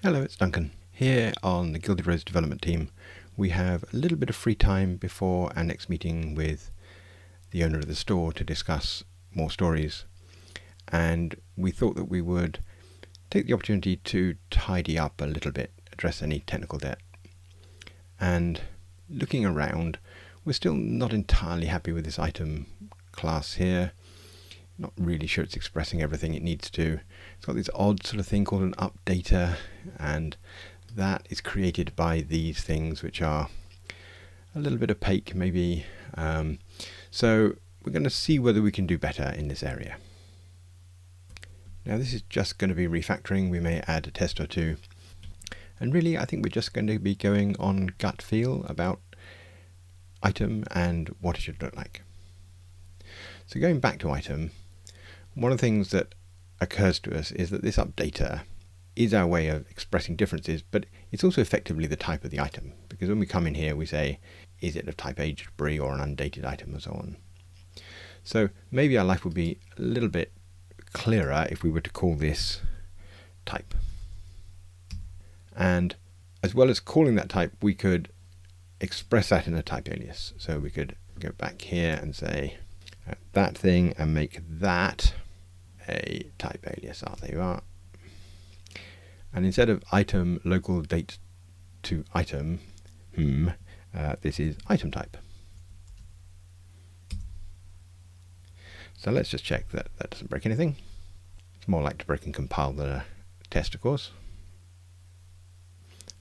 Hello, it's Duncan. Here on the Gilded Rose development team, we have a little bit of free time before our next meeting with the owner of the store to discuss more stories. And we thought that we would take the opportunity to tidy up a little bit, address any technical debt. And looking around, we're still not entirely happy with this item class here. Not really sure it's expressing everything it needs to. It's got this odd sort of thing called an updater, and that is created by these things which are a little bit opaque maybe. So we're going to see whether we can do better in this area. Now this is just going to be refactoring. We may add a test or two. And really I think we're just going to be going on gut feel about item and what it should look like. So going back to item, one of the things that occurs to us is that this updater is our way of expressing differences, but it's also effectively the type of the item, because when we come in here we say, is it of type aged brie or an undated item and so on. So maybe our life would be a little bit clearer if we were to call this type. And as well as calling that type, we could express that in a type alias. So we could go back here and say that thing and make that a type alias. There you are. And instead of item local date to item, this is ItemType. So let's just check that that doesn't break anything. It's more like to break and compile than a test, of course.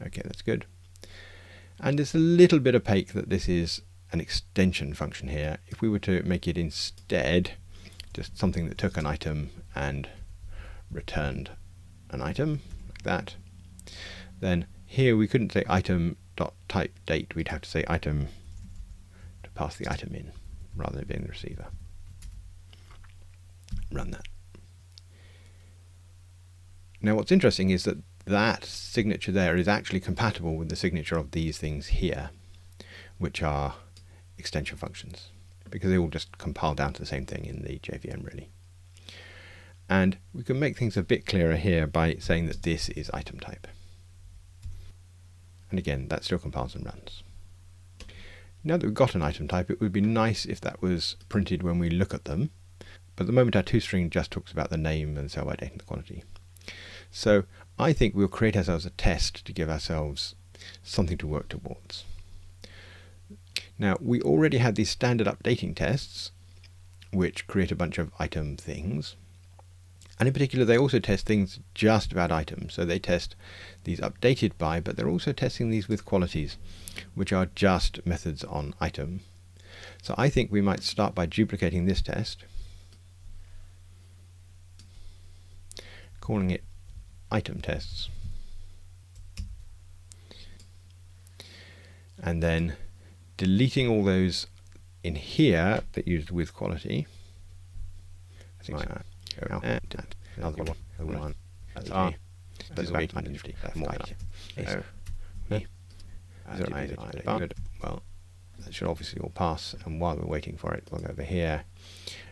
Okay, that's good. And it's a little bit opaque that this is an extension function here. If we were to make it instead just something that took an item and returned an item, like that, then here we couldn't say item.type date, we'd have to say item to pass the item in, rather than being the receiver. Run that. Now what's interesting is that that signature there is actually compatible with the signature of these things here, which are extension functions, because they all just compile down to the same thing in the JVM really. And we can make things a bit clearer here by saying that this is ItemType. And again, that still compiles and runs. Now that we've got an ItemType, it would be nice if that was printed when we look at them. But at the moment our toString just talks about the name and the sell by date and the quantity. So I think we'll create ourselves a test to give ourselves something to work towards. Now we already have these standard updating tests which create a bunch of item things, and in particular they also test things just about items. So they test these updated by, but they're also testing these with qualities which are just methods on item. So I think we might start by duplicating this test, calling it item tests, and then deleting all those in here that used with quality. I think another one. That's R. That's about 150. Well, that should obviously all pass. And while we're waiting for it, we'll go over here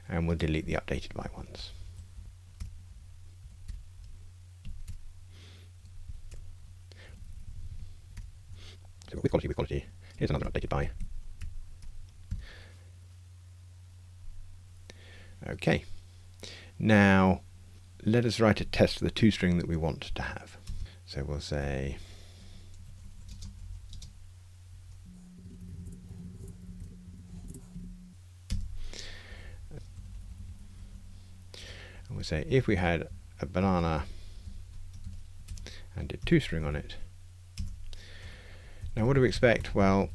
and we'll delete the updated by ones. So with quality, here's another updated by. Okay, now let us write a test for the toString that we want to have. So we'll say if we had a banana and did toString on it. Now what do we expect? Well,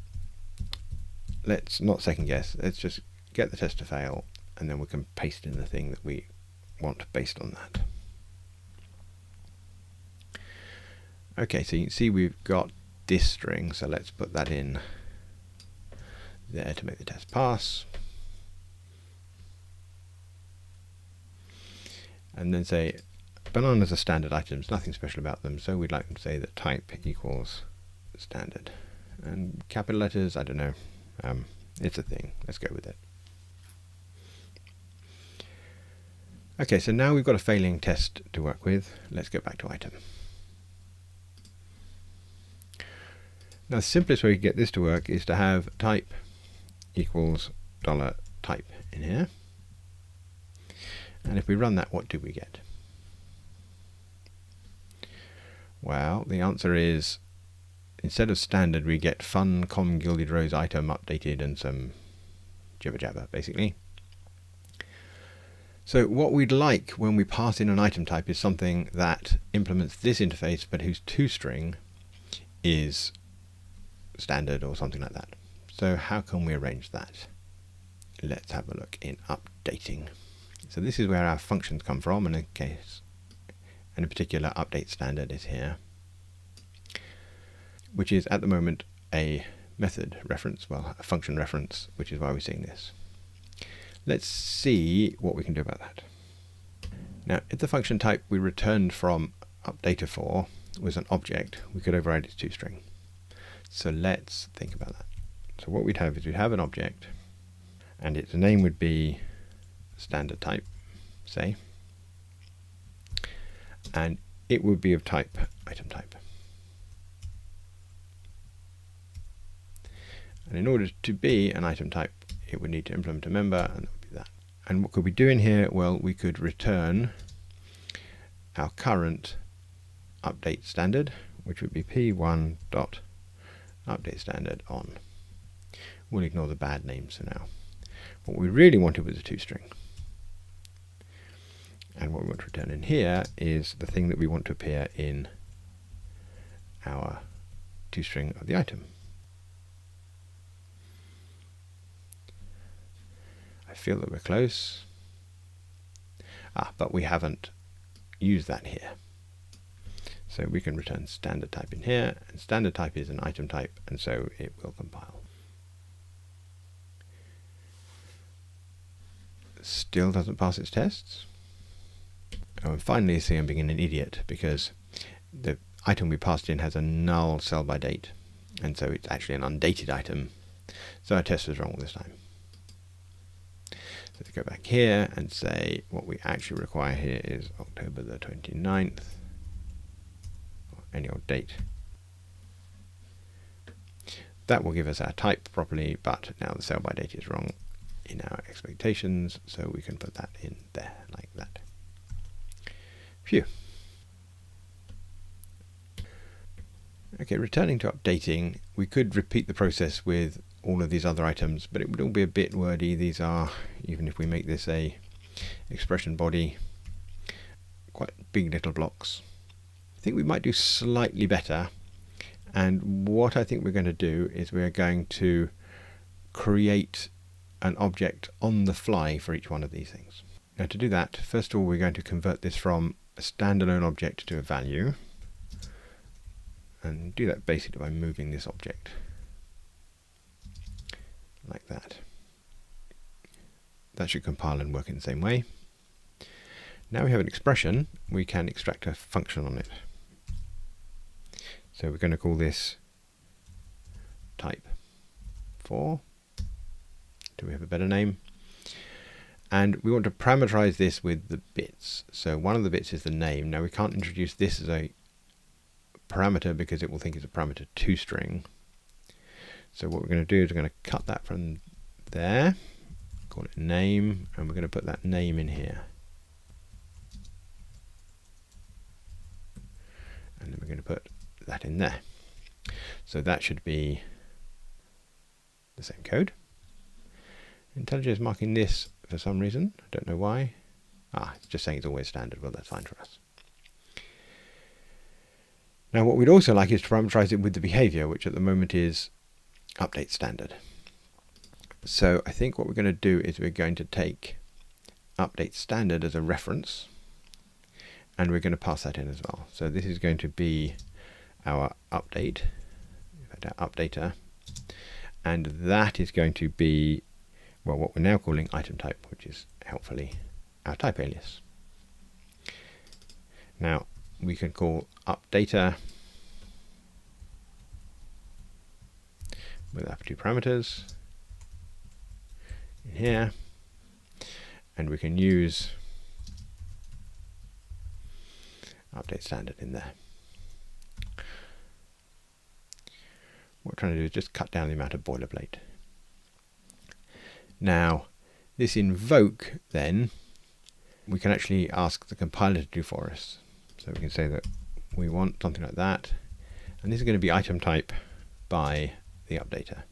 let's not second guess. Let's just get the test to fail, and then we can paste in the thing that we want based on that. Okay, so you can see we've got this string, so let's put that in there to make the test pass. And then say bananas are standard items, nothing special about them, so we'd like to say that type equals standard. And capital letters, I don't know, it's a thing, let's go with it. Okay, so now we've got a failing test to work with. Let's go back to item. Now the simplest way to get this to work is to have type equals $type in here. And if we run that, what do we get? Well, the answer is, instead of standard, we get fun com gilded rose item updated and some jibber jabber, basically. So what we'd like when we pass in an item type is something that implements this interface, but whose toString is standard or something like that. So how can we arrange that? Let's have a look in updating. So this is where our functions come from, and in particular update standard is here, which is at the moment a method reference, well, a function reference, which is why we're seeing this. Let's see what we can do about that. Now, if the function type we returned from updater for was an object, we could override its toString. So let's think about that. So what we'd have is we'd have an object, and its name would be standard type, say, and it would be of type item type. And in order to be an item type, it would need to implement a member, and that would be that. And what could we do in here? Well, we could return our current update standard, which would be p1.updateStandard on. We'll ignore the bad names for now. What we really wanted was a toString. And what we want to return in here is the thing that we want to appear in our toString of the item. I feel that we're close. But we haven't used that here. So we can return standard type in here, and standard type is an item type, and so it will compile. Still doesn't pass its tests. Oh, and finally, see, I'm being an idiot because the item we passed in has a null sell by date, and so it's actually an undated item. So our test was wrong all this time. So to go back here and say what we actually require here is October the 29th, or any old date. That will give us our type properly, but now the sell by date is wrong in our expectations, so we can put that in there like that. Phew. Okay, returning to updating, we could repeat the process with all of these other items, but it would all be a bit wordy. These are, even if we make this a expression body, quite big little blocks. I think we might do slightly better, and what I think we're going to do is we're going to create an object on the fly for each one of these things. Now to do that, first of all, we're going to convert this from a standalone object to a value, and do that basically by moving this object like that. That should compile and work in the same way. Now we have an expression, we can extract a function on it. So we're going to call this type 4. Do we have a better name? And we want to parameterize this with the bits. So one of the bits is the name. Now we can't introduce this as a parameter because it will think it's a parameter toString. So what we're going to do is we're going to cut that from there, call it name, and we're going to put that name in here. And then we're going to put that in there. So that should be the same code. IntelliJ is marking this for some reason. I don't know why. It's just saying it's always standard. Well, that's fine for us. Now what we'd also like is to parameterize it with the behavior, which at the moment is update standard. So I think what we're going to do is we're going to take update standard as a reference, and we're going to pass that in as well. So this is going to be our update, in fact our updater, and that is going to be, well, what we're now calling item type, which is helpfully our type alias. Now we can call updater with our two parameters in here, and we can use update standard in there. what we're trying to do is just cut down the amount of boilerplate. Now, this invoke, then, we can actually ask the compiler to do for us. So we can say that we want something like that, and this is going to be item type by the updater.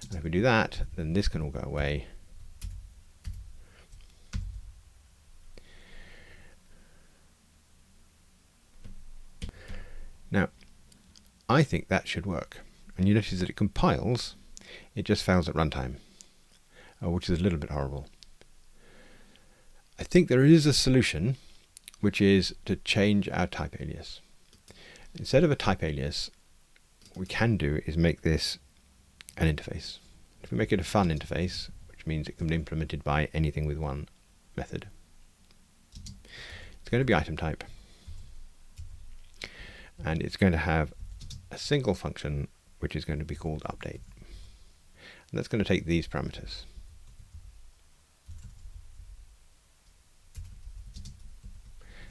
And if we do that, then this can all go away. Now, I think that should work. And you notice that it compiles, it just fails at runtime, which is a little bit horrible. I think there is a solution, which is to change our type alias. Instead of a type alias, what we can do is make this an interface. If we make it a fun interface, which means it can be implemented by anything with one method, it's going to be item type. And it's going to have a single function which is going to be called update. And that's going to take these parameters.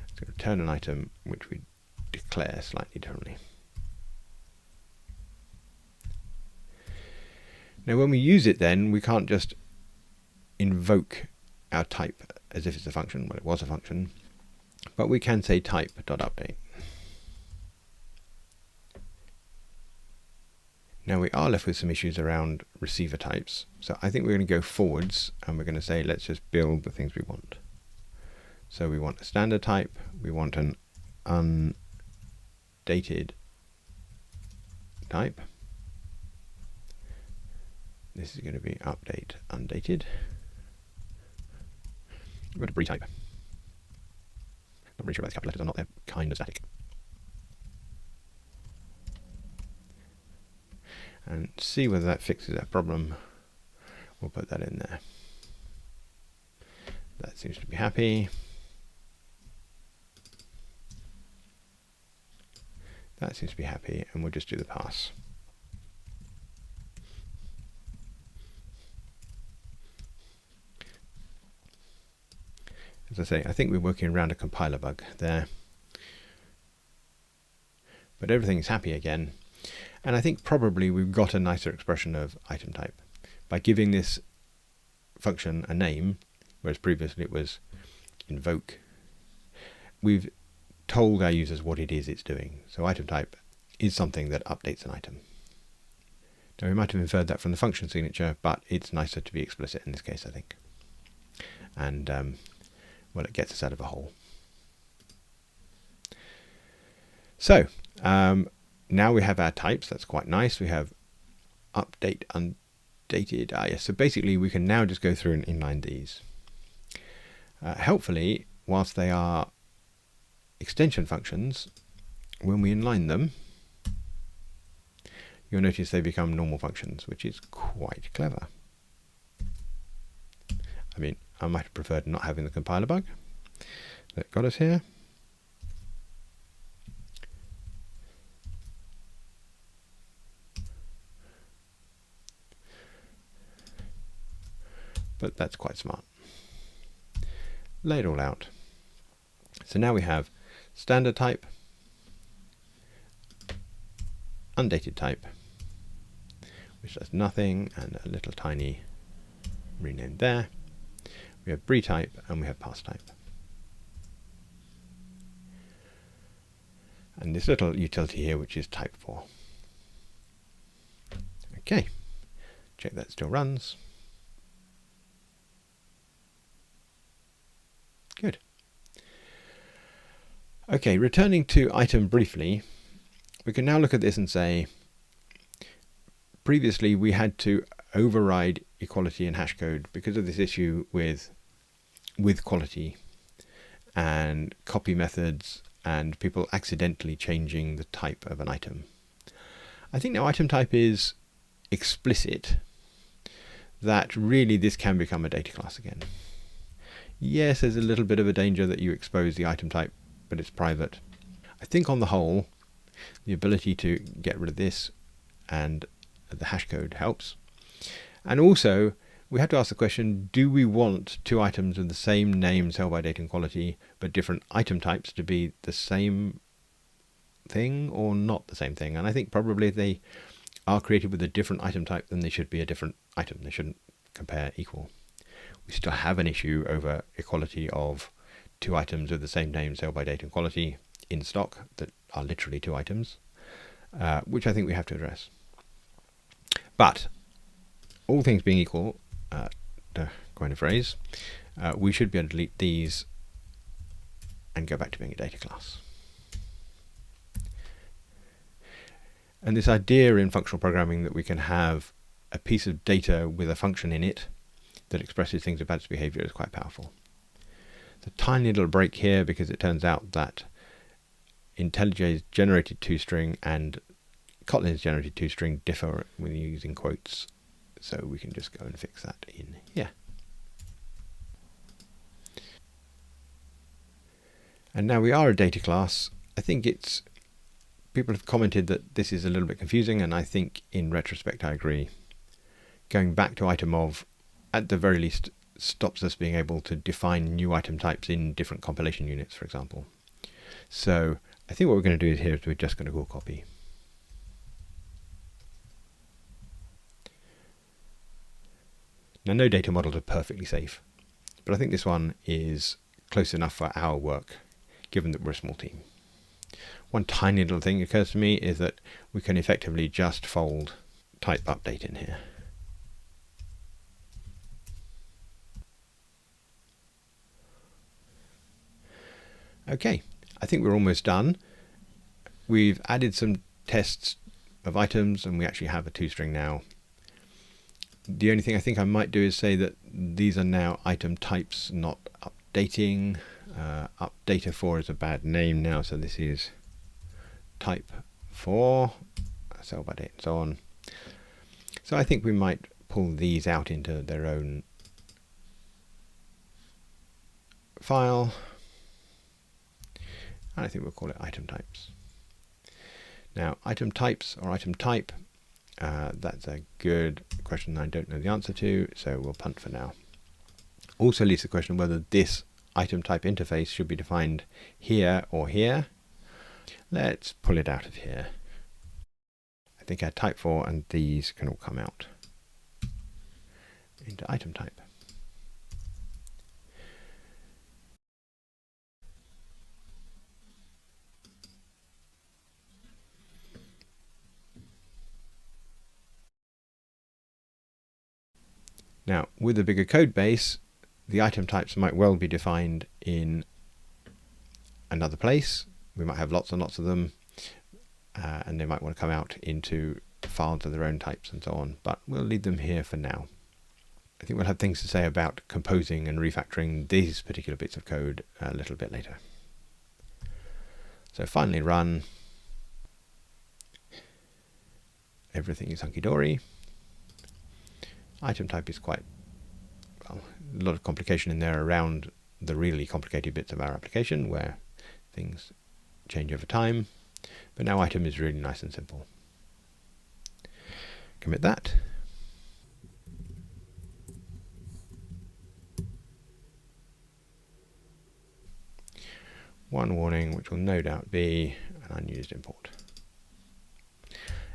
It's going to return an item which we declare slightly differently. Now when we use it, then we can't just invoke our type as if it's a function. Well, it was a function, but we can say type.update. Now we are left with some issues around receiver types, so I think we're going to go forwards and we're going to say let's just build the things we want. So we want a standard type, we want an undated type. This is going to be update undated. We've got a type. Not really sure about the capital letters or not, they're kind of static. And see whether that fixes that problem. We'll put that in there. That seems to be happy. That seems to be happy, and we'll just do the pass. As I say, I think we're working around a compiler bug there. But everything's happy again. And I think probably we've got a nicer expression of item type by giving this function a name, whereas previously it was invoke. We've told our users what it is it's doing. So item type is something that updates an item. Now we might have inferred that from the function signature, but it's nicer to be explicit in this case, I think. And well, it gets us out of a hole. So now we have our types. That's quite nice. We have update, undated. Yes. So basically we can now just go through and inline these. Helpfully, whilst they are extension functions, when we inline them, you'll notice they become normal functions, which is quite clever. I mean, I might have preferred not having the compiler bug that got us here. But that's quite smart. Lay it all out. So now we have standard type, undated type, which does nothing, and a little tiny rename there. We have brie type and we have pass type. And this little utility here, which is type 4. Okay, check that still runs. Good. Okay, returning to item briefly, we can now look at this and say, previously we had to override equality in hash code because of this issue with quality and copy methods and people accidentally changing the type of an item. I think now item type is explicit that really this can become a data class again. Yes, there's a little bit of a danger that you expose the item type, but it's private. I think on the whole, the ability to get rid of this and the hash code helps. And also, we have to ask the question, do we want two items with the same name, sell by date and quality, but different item types to be the same thing or not the same thing? And I think probably they are created with a different item type, then they should be a different item. They shouldn't compare equal. We still have an issue over equality of two items with the same name, sale by date and quality, in stock that are literally two items, which I think we have to address. But all things being equal, to coin a phrase, we should be able to delete these and go back to being a data class. And this idea in functional programming that we can have a piece of data with a function in it that expresses things about its behavior is quite powerful. It's a tiny little break here because it turns out that IntelliJ's generated toString and Kotlin's generated toString differ when you're using quotes. So we can just go and fix that in here. And now we are a data class. I think people have commented that this is a little bit confusing, and I think in retrospect I agree. Going back to item of, at the very least, stops us being able to define new item types in different compilation units, for example. So I think what we're going to do here is we're just going to call copy. Now, no data models are perfectly safe, but I think this one is close enough for our work, given that we're a small team. One tiny little thing occurs to me is that we can effectively just fold type update in here. Okay, I think we're almost done. We've added some tests of items, and we actually have a toString now. The only thing I think I might do is say that these are now item types, not updating. Updater 4 is a bad name now, so this is type 4, sell by date, and so on. So I think we might pull these out into their own file. And I think we'll call it item types. Now, item types or item type, that's a good question I don't know the answer to, so we'll punt for now. Also leaves the question whether this item type interface should be defined here or here. Let's pull it out of here. I think add type 4 and these can all come out into item type. Now, with a bigger code base, the item types might well be defined in another place. We might have lots and lots of them, and they might want to come out into files of their own types and so on, but we'll leave them here for now. I think we'll have things to say about composing and refactoring these particular bits of code a little bit later. So finally run. Everything is hunky-dory. Item type is quite, well, a lot of complication in there around the really complicated bits of our application where things change over time. But now item is really nice and simple. Commit that. One warning, which will no doubt be an unused import.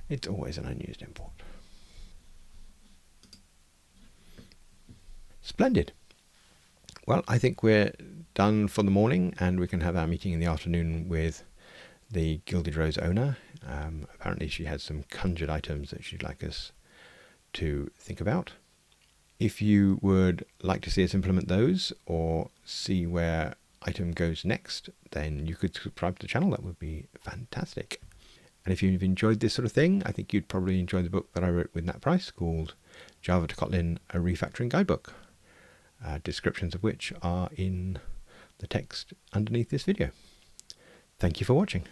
It's always an unused import. Splendid. Well, I think we're done for the morning, and we can have our meeting in the afternoon with the Gilded Rose owner. Apparently she has some conjured items that she'd like us to think about. If you would like to see us implement those or see where item goes next, then you could subscribe to the channel. That would be fantastic. And if you've enjoyed this sort of thing, I think you'd probably enjoy the book that I wrote with Nat Price called Java to Kotlin, a Refactoring Guidebook. Descriptions of which are in the text underneath this video. Thank you for watching.